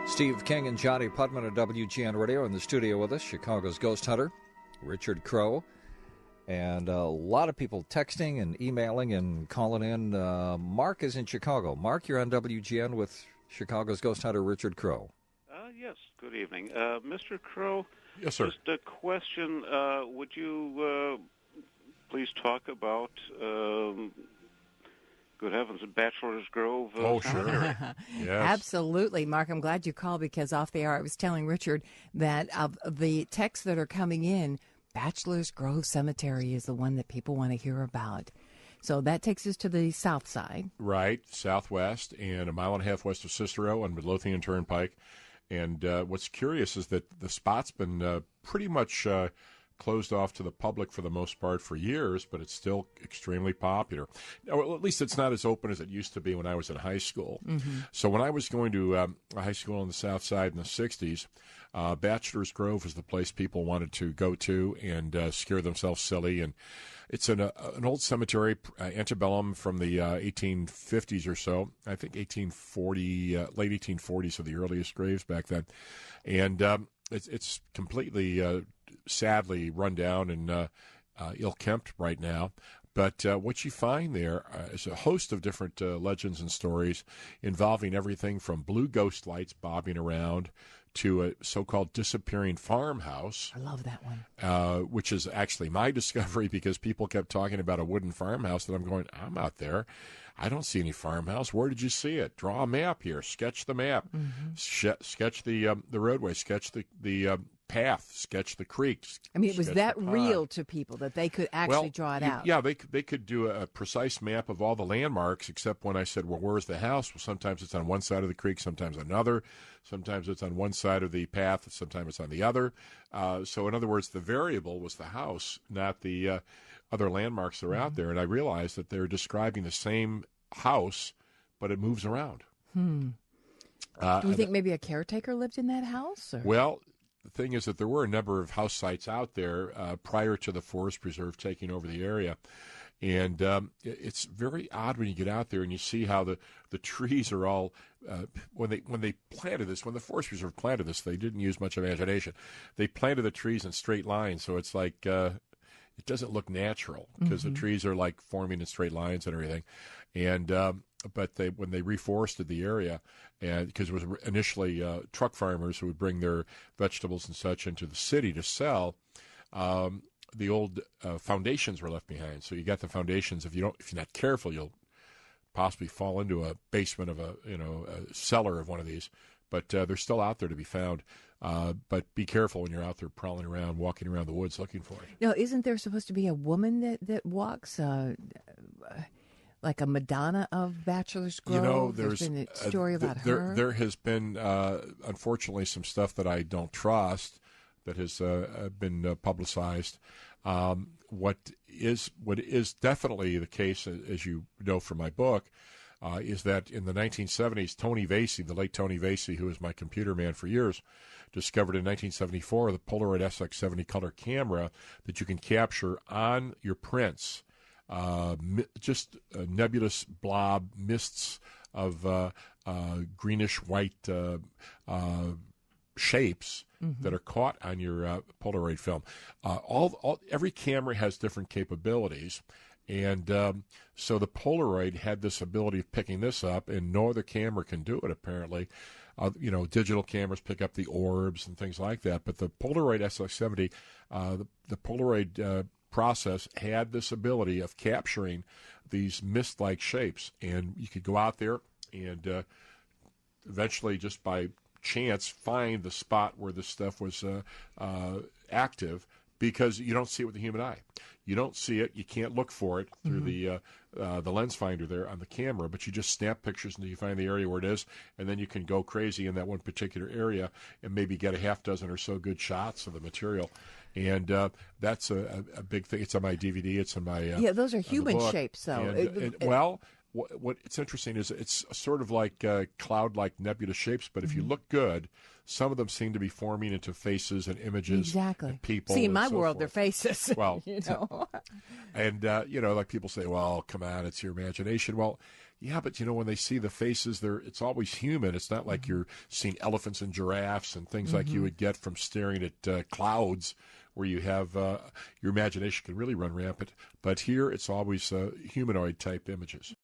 Steve King and Johnnie Putman of WGN Radio in the studio with us, Chicago's Ghost Hunter, Richard Crowe. And a lot of people texting and emailing and calling in. Mark is in Chicago. Mark, you're on WGN with Chicago's Ghost Hunter, Richard Crowe. Yes, good evening. Mr. Crowe? Yes, sir. Just a question. Would you please talk about, good heavens, Bachelors Grove? Oh, sure. Yes. Absolutely. Mark, I'm glad you called because off the air I was telling Richard that of the texts that are coming in, Bachelors Grove Cemetery is the one that people want to hear about. So that takes us to the south side. Right, southwest, and a mile and a half west of Cicero on Midlothian Turnpike. And what's curious is that the spot's been pretty much closed off to the public for the most part for years, but it's still extremely popular. Well, at least it's not as open as it used to be when I was in high school. Mm-hmm. So when I was going to a high school on the south side in the 60s, Bachelors Grove was the place people wanted to go to and scare themselves silly. And it's an old cemetery, antebellum from the 1850s or so. I think 1840, late 1840s are the earliest graves back then. And it's completely, sadly, run down and ill-kempt right now. But what you find there is a host of different legends and stories involving everything from blue ghost lights bobbing around to a so-called disappearing farmhouse. I love that one. Which is actually my discovery because people kept talking about a wooden farmhouse, and I'm going, I'm out there. I don't see any farmhouse. Where did you see it? Draw a map here. Sketch the map. Mm-hmm. Sketch the roadway. Sketch the path. Sketch the creek. I mean, it was that real to people that they could actually draw it out. Yeah, they could do a precise map of all the landmarks, except when I said, well, where's the house? Well, sometimes it's on one side of the creek, sometimes another. Sometimes it's on one side of the path, sometimes it's on the other. So in other words, the variable was the house, not the other landmarks that are out there. And I realized that they're describing the same house, but it moves around. Do you think maybe a caretaker lived in that house? Or? Well, the thing is that there were a number of house sites out there prior to the Forest Preserve taking over the area. And it's very odd when you get out there and you see how the trees are all, when they planted this, when the Forest Preserve planted this, they didn't use much imagination. They planted the trees in straight lines, so it's like it doesn't look natural because the trees are like forming in straight lines and everything. And but when they reforested the area, and because it was initially truck farmers who would bring their vegetables and such into the city to sell, the old foundations were left behind. So you got the foundations. If you're not careful, you'll possibly fall into a basement of a cellar of one of these. But they're still out there to be found. But be careful when you're out there prowling around, walking around the woods looking for it. Now, isn't there supposed to be a woman that walks, like a Madonna of Bachelors Grove? There's been a story about her. There has been, unfortunately, some stuff that I don't trust that has been publicized. What is definitely the case, as you know from my book, is that in the 1970s, Tony Vasey, the late Tony Vasey, who was my computer man for years, discovered in 1974 the Polaroid SX70 color camera that you can capture on your prints just nebulous blob mists of greenish white shapes that are caught on your Polaroid film. Every camera has different capabilities. And so the Polaroid had this ability of picking this up, and no other camera can do it, apparently. Digital cameras pick up the orbs and things like that. But the Polaroid SX70, the Polaroid process had this ability of capturing these mist-like shapes. And you could go out there and eventually, just by chance, find the spot where this stuff was active, because you don't see it with the human eye. You don't see it. You can't look for it through the lens finder there on the camera, but you just snap pictures until you find the area where it is, and then you can go crazy in that one particular area and maybe get a half dozen or so good shots of the material. And that's a big thing. It's on my DVD. It's on my those are human shapes, though. Well, what it's interesting is it's sort of like cloud-like nebulous shapes, but if you look good, some of them seem to be forming into faces and images. Exactly. And people. See, in my so world, forth. they're faces. Well, and like people say, well, come on, it's your imagination. Well, Yeah, but when they see the faces, it's always human. It's not like you're seeing elephants and giraffes and things like you would get from staring at clouds, where you have your imagination can really run rampant. But here, it's always humanoid type images.